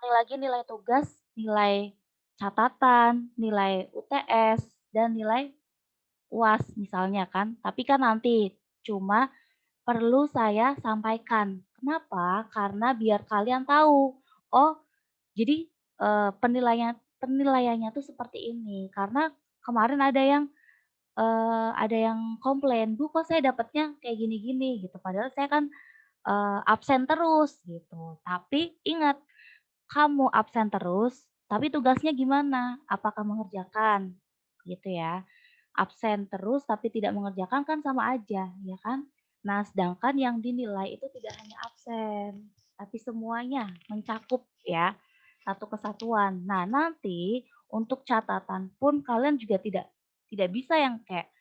lagi nilai tugas, nilai catatan, nilai UTS, dan nilai UAS misalnya kan. Tapi kan nanti cuma perlu saya sampaikan. Kenapa? Karena biar kalian tahu, oh jadi, penilaiannya tuh seperti ini. Karena kemarin ada yang komplain, "Bu, kok saya dapatnya kayak gini-gini?" Gitu. Padahal saya kan, absen terus gitu. Tapi ingat, kamu absen terus, tapi tugasnya gimana? Apakah mengerjakan? Gitu ya. Absen terus tapi tidak mengerjakan kan sama aja, ya kan? Nah, sedangkan yang dinilai itu tidak hanya absen, tapi semuanya mencakup ya, satu kesatuan. Nah, nanti untuk catatan pun kalian juga tidak bisa yang kayak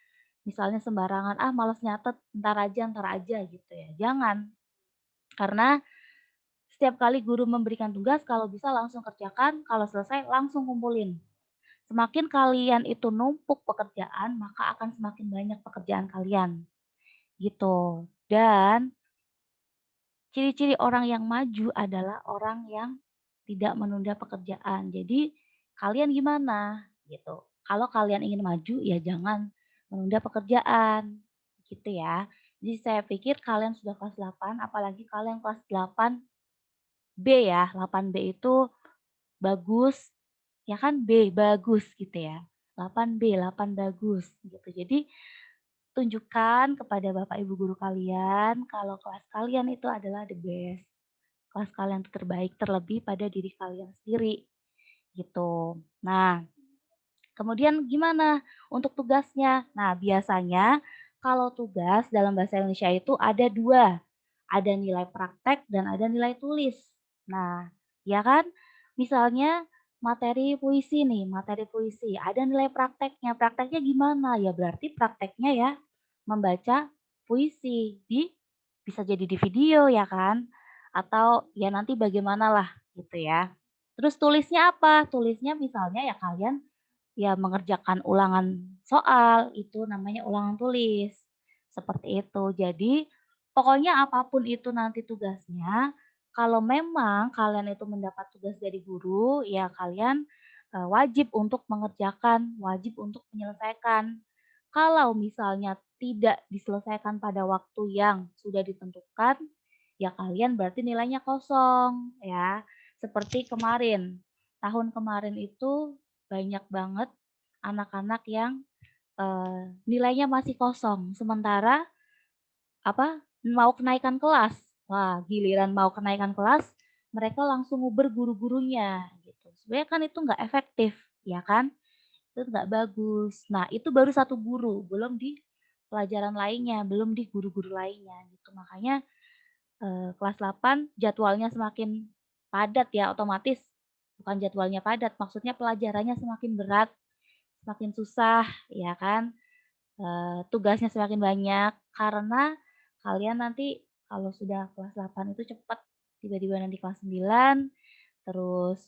misalnya sembarangan, "Ah, males nyatet, entar aja," gitu ya. Jangan, karena setiap kali guru memberikan tugas kalau bisa langsung kerjakan, kalau selesai langsung kumpulin. Semakin kalian itu numpuk pekerjaan, maka akan semakin banyak pekerjaan kalian, gitu. Dan ciri-ciri orang yang maju adalah orang yang tidak menunda pekerjaan. Jadi kalian gimana gitu. Kalau kalian ingin maju ya jangan menunda pekerjaan, gitu ya. Jadi saya pikir kalian sudah kelas 8, apalagi kalian kelas 8B ya. 8B itu bagus, ya kan B, bagus gitu ya. 8B, 8 bagus gitu. Jadi tunjukkan kepada Bapak Ibu guru kalian kalau kelas kalian itu adalah the best. Kelas kalian itu terbaik terlebih pada diri kalian sendiri gitu. Nah, kemudian gimana untuk tugasnya? Nah, biasanya kalau tugas dalam bahasa Indonesia itu ada dua, ada nilai praktek dan ada nilai tulis. Nah, ya kan? Misalnya materi puisi nih, materi puisi, ada nilai prakteknya. Prakteknya gimana? Ya berarti prakteknya ya membaca puisi bisa jadi di video ya kan? Atau ya nanti bagaimanalah gitu ya. Terus tulisnya apa? Tulisnya misalnya ya kalian ya mengerjakan ulangan soal, itu namanya ulangan tulis, seperti itu. Jadi, pokoknya apapun itu nanti tugasnya, kalau memang kalian itu mendapat tugas dari guru, ya kalian, wajib untuk mengerjakan, wajib untuk menyelesaikan. Kalau misalnya tidak diselesaikan pada waktu yang sudah ditentukan, ya kalian berarti nilainya kosong, ya. Seperti kemarin, tahun kemarin itu banyak banget anak-anak yang, nilainya masih kosong, sementara apa, mau kenaikan kelas. Wah, giliran mau kenaikan kelas, mereka langsung nguber guru-gurunya gitu. Sebenarnya kan itu nggak efektif, ya kan? Itu nggak bagus. Nah, itu baru satu guru, belum di pelajaran lainnya, belum di guru-guru lainnya gitu. Makanya, kelas 8 jadwalnya semakin padat ya, otomatis bukan jadwalnya padat, maksudnya pelajarannya semakin berat. Semakin susah, ya kan, tugasnya semakin banyak, karena kalian nanti kalau sudah kelas 8 itu cepat, tiba-tiba nanti kelas 9, terus,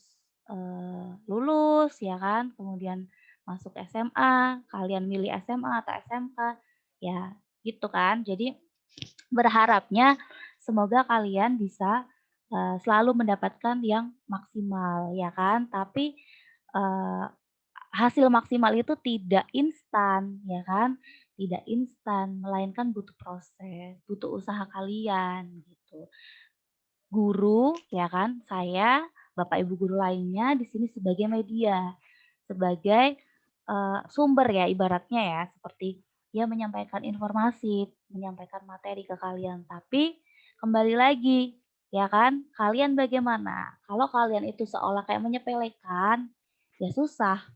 lulus ya kan, kemudian masuk SMA, kalian milih SMA atau SMK, ya gitu kan. Jadi berharapnya semoga kalian bisa, selalu mendapatkan yang maksimal ya kan, tapi, eee hasil maksimal itu tidak instan, ya kan? Tidak instan, melainkan butuh proses, butuh usaha kalian, gitu. Guru, ya kan, saya, Bapak Ibu guru lainnya di sini sebagai media, sebagai, sumber ya ibaratnya ya, seperti dia menyampaikan informasi, menyampaikan materi ke kalian. Tapi kembali lagi, ya kan, kalian bagaimana? Kalau kalian itu seolah kayak menyepelekan, ya susah.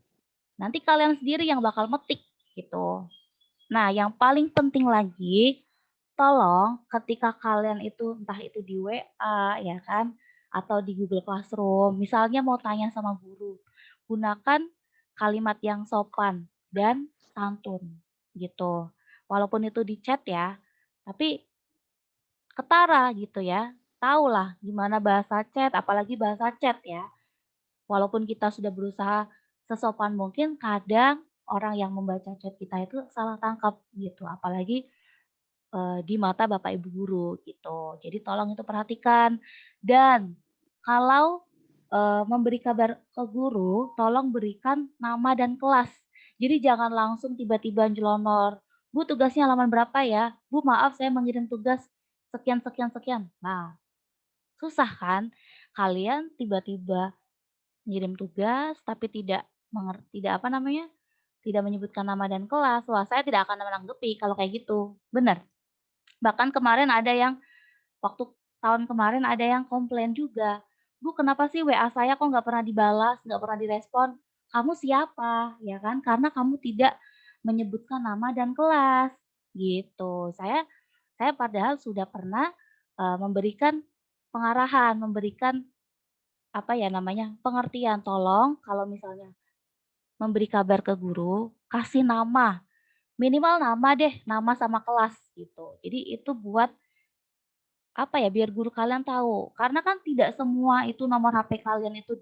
Nanti kalian sendiri yang bakal metik gitu. Nah, yang paling penting lagi, tolong ketika kalian itu entah itu di WA ya kan, atau di Google Classroom, misalnya mau tanya sama guru, gunakan kalimat yang sopan dan santun gitu. Walaupun itu di chat ya, tapi ketara gitu ya. Tahulah gimana bahasa chat, apalagi bahasa chat ya. Walaupun kita sudah berusaha sesopan mungkin, kadang orang yang membaca chat kita itu salah tangkap gitu, apalagi, di mata Bapak Ibu guru gitu. Jadi tolong itu perhatikan dan kalau memberi kabar ke guru, tolong berikan nama dan kelas. Jadi jangan langsung tiba-tiba nyelonor, "Bu, tugasnya halaman berapa ya? Bu, maaf saya mengirim tugas sekian sekian sekian." Nah, susah kan? Kalian tiba-tiba ngirim tugas tapi tidak apa namanya, tidak menyebutkan nama dan kelas. Wah, saya tidak akan menanggapi kalau kayak gitu, bener. Bahkan kemarin ada yang waktu tahun kemarin ada yang komplain juga, "Bu, kenapa sih WA saya kok nggak pernah dibalas, nggak pernah direspon? Kamu siapa?" Ya kan, karena kamu tidak menyebutkan nama dan kelas, gitu. Saya padahal sudah pernah, memberikan pengarahan, memberikan, apa ya namanya, pengertian, tolong kalau misalnya memberi kabar ke guru, kasih nama, minimal nama deh, nama sama kelas, gitu. Jadi itu buat apa ya, biar guru kalian tahu, karena kan tidak semua itu nomor HP kalian itu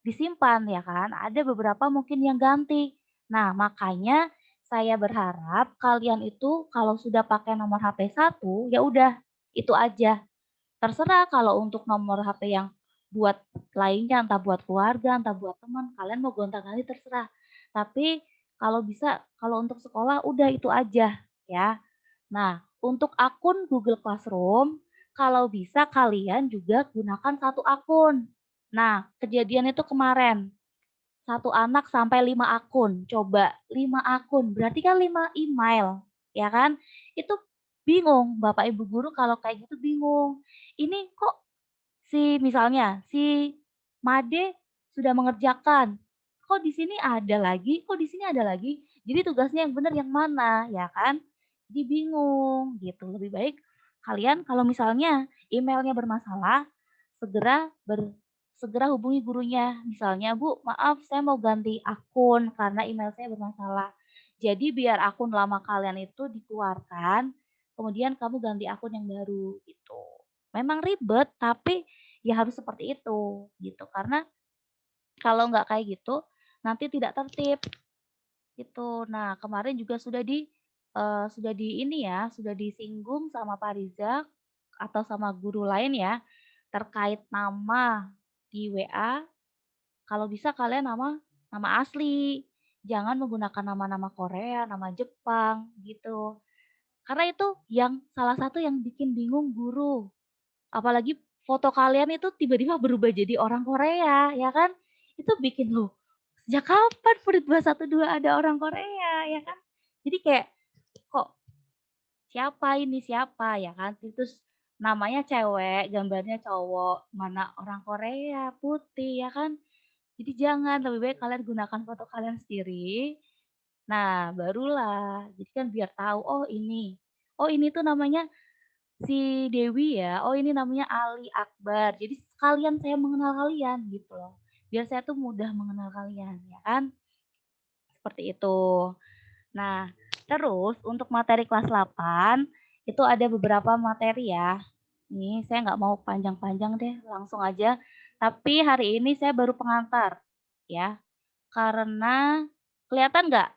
disimpan ya kan, ada beberapa mungkin yang ganti. Nah, makanya saya berharap kalian itu kalau sudah pakai nomor HP satu, ya udah itu aja. Terserah kalau untuk nomor HP yang buat lainnya, entah buat keluarga, entah buat teman, kalian mau gonta-ganti terserah. Tapi kalau bisa, kalau untuk sekolah udah itu aja ya. Nah, untuk akun Google Classroom, kalau bisa kalian juga gunakan satu akun. Nah, kejadian itu kemarin, satu anak sampai 5 akun. Coba 5 akun, berarti kan 5 email, ya kan? Itu bingung, Bapak Ibu guru kalau kayak gitu bingung. Ini kok misalnya si Made sudah mengerjakan, kok di sini ada lagi, kok di sini ada lagi. Jadi tugasnya yang benar yang mana, ya kan? Jadi bingung gitu. Lebih baik kalian kalau misalnya emailnya bermasalah, segera segera hubungi gurunya. Misalnya, "Bu, maaf saya mau ganti akun karena email saya bermasalah." Jadi biar akun lama kalian itu dikeluarkan, kemudian kamu ganti akun yang baru gitu. Memang ribet, tapi ya harus seperti itu, gitu. Karena kalau nggak kayak gitu, nanti tidak tertib, gitu. Nah, kemarin juga sudah di ini ya, sudah disinggung sama Pak Riza atau sama guru lain ya, terkait nama di WA, kalau bisa kalian nama asli, jangan menggunakan nama-nama Korea, nama Jepang, gitu. Karena itu yang salah satu yang bikin bingung guru. Apalagi foto kalian itu tiba-tiba berubah jadi orang Korea, ya kan? Itu bikin, "Loh, sejak kapan Murid 212 ada orang Korea?" Ya kan? Jadi kayak, "Kok siapa ini siapa?" Ya kan? Terus namanya cewek, gambarnya cowok, mana orang Korea, putih, ya kan? Jadi jangan, lebih baik kalian gunakan foto kalian sendiri. Nah, barulah, jadi kan biar tahu, oh ini tuh namanya si Dewi ya, oh ini namanya Ali Akbar. Jadi sekalian saya mengenal kalian gitu loh. Biar saya tuh mudah mengenal kalian, ya kan? Seperti itu. Nah, terus untuk materi kelas 8 itu ada beberapa materi ya. Nih, saya nggak mau panjang-panjang deh, langsung aja. Tapi hari ini saya baru pengantar, ya. Karena kelihatan nggak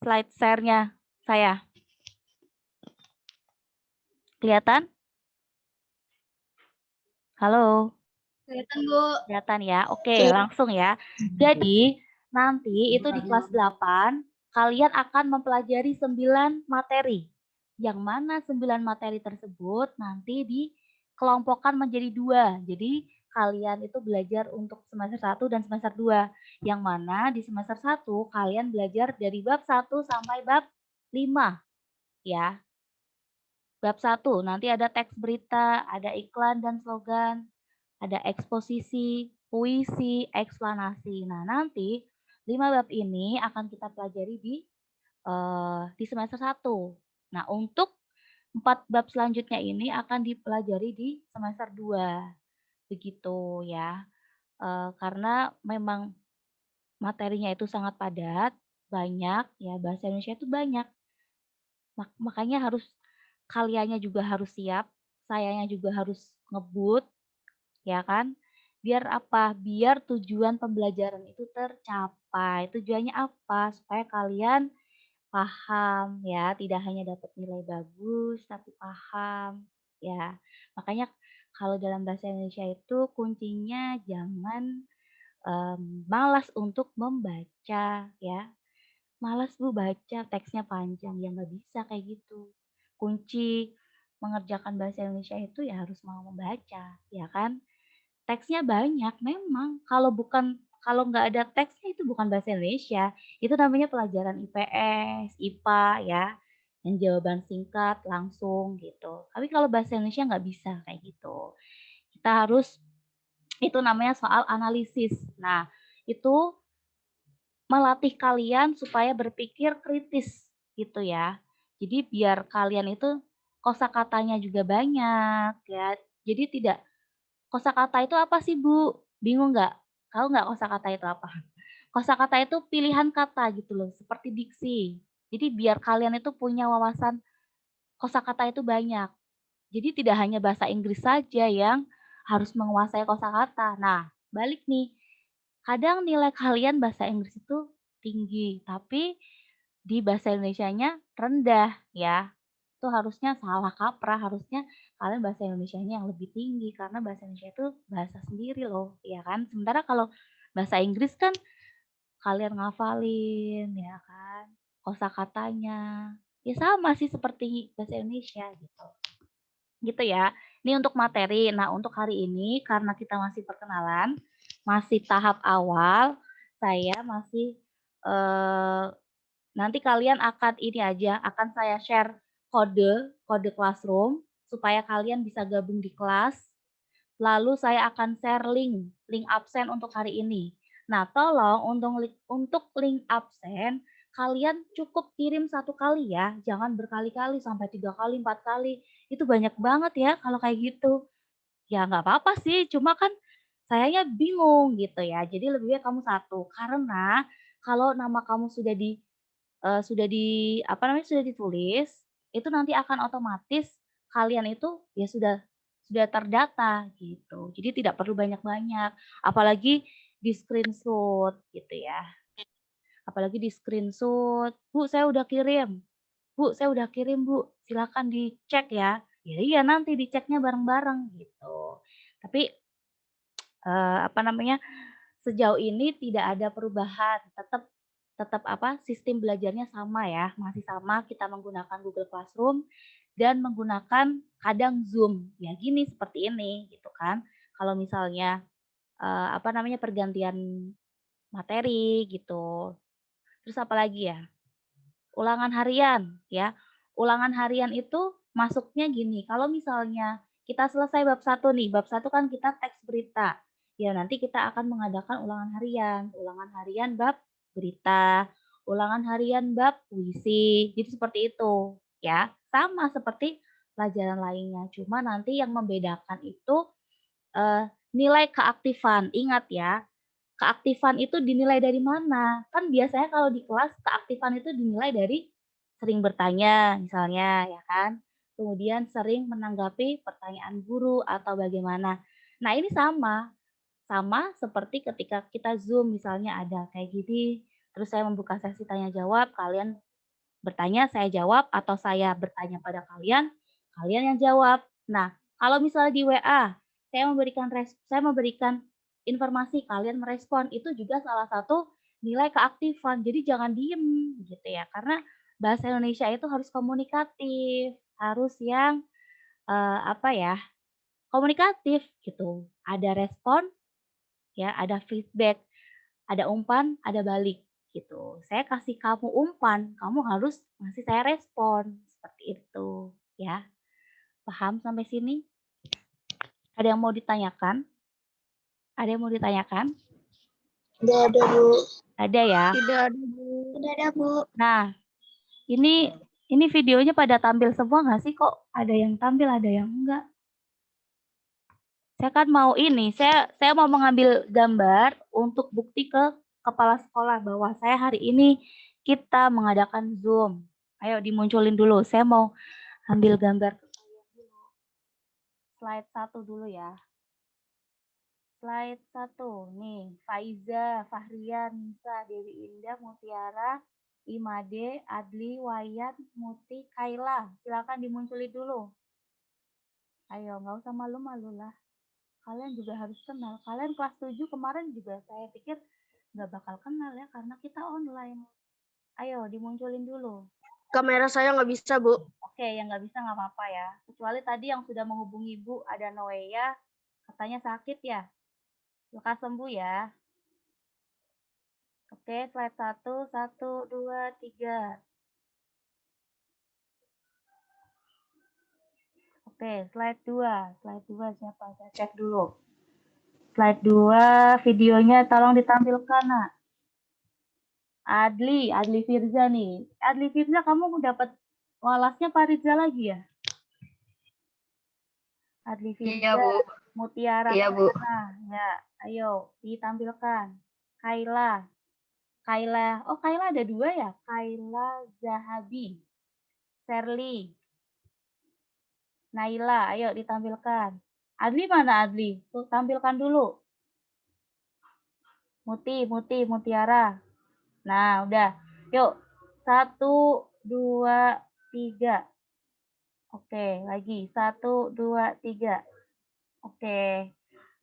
slide share-nya saya? Kelihatan? Halo? Kelihatan, Bu. Kelihatan ya? Oke, Kelihatan. langsung ya. Jadi, nanti itu di kelas 8, kalian akan mempelajari 9 materi. Yang mana 9 materi tersebut nanti dikelompokkan menjadi 2. Jadi, kalian itu belajar untuk semester 1 dan semester 2. Yang mana di semester 1 kalian belajar dari bab 1 sampai bab 5 ya. Bab 1 nanti ada teks berita, ada iklan dan slogan, ada eksposisi, puisi, eksplanasi. Nah, nanti 5 bab ini akan kita pelajari di semester 1. Nah, untuk 4 bab selanjutnya ini akan dipelajari di semester 2. Begitu ya. Karena memang materinya itu sangat padat, banyak ya, bahasa Indonesia itu banyak. Makanya kaliannya juga harus siap, sayanya juga harus ngebut, ya kan? Biar apa? Biar tujuan pembelajaran itu tercapai. Tujuannya apa? Supaya kalian paham ya, tidak hanya dapat nilai bagus, tapi paham ya. Makanya Kalau dalam bahasa Indonesia itu kuncinya jangan, malas untuk membaca ya. "Malas Bu baca, teksnya panjang." Ya nggak bisa kayak gitu. Kunci mengerjakan bahasa Indonesia itu ya harus mau membaca, ya kan? Teksnya banyak memang, kalau nggak ada teksnya itu bukan bahasa Indonesia, itu namanya pelajaran IPS, IPA ya, yang jawaban singkat, langsung gitu. Tapi kalau bahasa Indonesia nggak bisa kayak gitu. Kita harus itu namanya soal analisis. Nah, itu melatih kalian supaya berpikir kritis gitu ya. Jadi biar kalian itu kosakatanya juga banyak ya. Jadi tidak kosakata itu apa sih, Bu? Bingung nggak? Tahu nggak kosakata itu apa? Kosakata itu pilihan kata gitu loh, seperti diksi. Jadi biar kalian itu punya wawasan kosakata itu banyak. Jadi tidak hanya bahasa Inggris saja yang harus menguasai kosakata. Nah, balik nih, kadang nilai kalian bahasa Inggris itu tinggi, tapi di bahasa Indonesianya rendah ya. Itu harusnya salah kaprah, harusnya kalian bahasa Indonesianya yang lebih tinggi karena bahasa Indonesia itu bahasa sendiri loh, ya kan? Sementara kalau bahasa Inggris kan kalian ngafalin ya kan, kosakatanya. Ya sama sih seperti bahasa Indonesia gitu. Gitu ya. Ini untuk materi. Nah, untuk hari ini karena kita masih perkenalan, masih tahap awal, saya masih eh, nanti kalian akan ini aja, akan saya share kode classroom supaya kalian bisa gabung di kelas. Lalu saya akan share link absen untuk hari ini. Nah, tolong untuk link absen kalian cukup kirim satu kali ya, jangan berkali-kali sampai 3 kali, 4 kali. Itu banyak banget ya kalau kayak gitu. Ya nggak apa-apa sih, cuma kan sayanya bingung gitu ya. Jadi lebih baik kamu satu, karena kalau nama kamu sudah di sudah ditulis, itu nanti akan otomatis kalian itu ya sudah terdata gitu. Jadi tidak perlu banyak-banyak, apalagi di-screenshot gitu ya. Apalagi di-screenshot, "Bu, saya udah kirim. Bu, saya udah kirim, Bu, silakan dicek ya." Ya iya nanti diceknya bareng-bareng gitu. Tapi, apa namanya, sejauh ini tidak ada perubahan, tetap tetap apa, sistem belajarnya sama ya, masih sama kita menggunakan Google Classroom dan menggunakan kadang Zoom. Ya gini, seperti ini gitu kan. Kalau misalnya, apa namanya, pergantian materi gitu. Terus apa lagi ya, ulangan harian ya. Ulangan harian itu masuknya gini, kalau misalnya kita selesai bab 1 kan kita teks berita. Ya nanti kita akan mengadakan ulangan harian bab berita, ulangan harian bab puisi. Jadi seperti itu ya. Sama seperti pelajaran lainnya, cuma nanti yang membedakan itu nilai keaktifan. Ingat ya, keaktifan itu dinilai dari mana? Kan biasanya kalau di kelas keaktifan itu dinilai dari sering bertanya misalnya ya kan, kemudian sering menanggapi pertanyaan guru atau bagaimana. Nah ini sama seperti ketika kita Zoom misalnya ada kayak gini, terus saya membuka sesi tanya jawab, kalian bertanya, saya jawab, atau saya bertanya pada kalian, kalian yang jawab. Nah, kalau misalnya di WA, saya memberikan informasi, kalian merespon, itu juga salah satu nilai keaktifan. Jadi jangan diem gitu ya, karena bahasa Indonesia itu harus komunikatif, harus yang apa ya, komunikatif gitu. Ada respon, ya, ada feedback, ada umpan, ada balik gitu. Saya kasih kamu umpan, kamu harus ngasih saya respon, seperti itu ya. Paham sampai sini? Ada yang mau ditanyakan? Ada yang mau ditanyakan? Tidak ada, Bu. Ada ya? Tidak ada, Bu. Tidak ada, Bu. Nah, ini videonya pada tampil semua nggak sih? Kok ada yang tampil, ada yang enggak? Saya kan mau ini, saya mau mengambil gambar untuk bukti ke kepala sekolah bahwa saya hari ini kita mengadakan Zoom. Ayo dimunculin dulu, saya mau ambil gambar ke kalian dulu. Slide 1 dulu ya. Slide 1 nih, Faiza, Fahrian, Nisa, Dewi Indah, Mutiara, Imade, Adli, Wayan, Muti, Kaila. Silakan dimunculin dulu. Ayo, nggak usah malu-malu lah. Kalian juga harus kenal. Kalian kelas 7 kemarin juga saya pikir nggak bakal kenal ya, karena kita online. Ayo, dimunculin dulu. Kamera saya nggak bisa, Bu. Oke, yang nggak bisa nggak apa-apa ya. Kecuali tadi yang sudah menghubungi Ibu, ada Noeya, katanya sakit ya. Lekas sembuh ya. Oke, slide 1, 1, 2, 3. Oke, slide 2. Slide 2 siapa? Saya cek dulu. Slide 2, videonya tolong ditampilkan, Nak. Adli Firza nih. Adli Firza, kamu dapat walasnya Pak Rizal lagi ya? Adli Iya, Firza, Bu. Mutiara. Iya, Bu. Nah, ya, ayo ditampilkan. Kaila. Oh, Kaila ada 2 ya? Kaila Zahabi. Sherly. Naila, ayo ditampilkan. Adli mana Adli? Tuh, tampilkan dulu. Mutiara. Nah, udah. Yuk, 1, 2, 3. Oke, lagi. 1, 2, 3. Oke,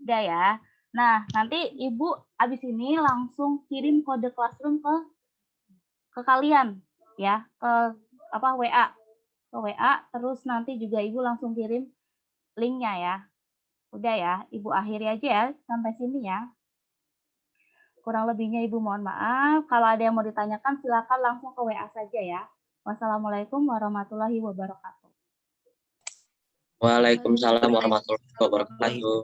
udah ya. Nah, nanti Ibu abis ini langsung kirim kode classroom ke kalian ya, ke WA. Ke WA, terus nanti juga Ibu langsung kirim linknya ya. Udah ya, Ibu akhiri aja ya sampai sini ya. Kurang lebihnya Ibu mohon maaf. Kalau ada yang mau ditanyakan silakan langsung ke WA saja ya. Wassalamualaikum warahmatullahi wabarakatuh. Waalaikumsalam warahmatullahi wabarakatuh.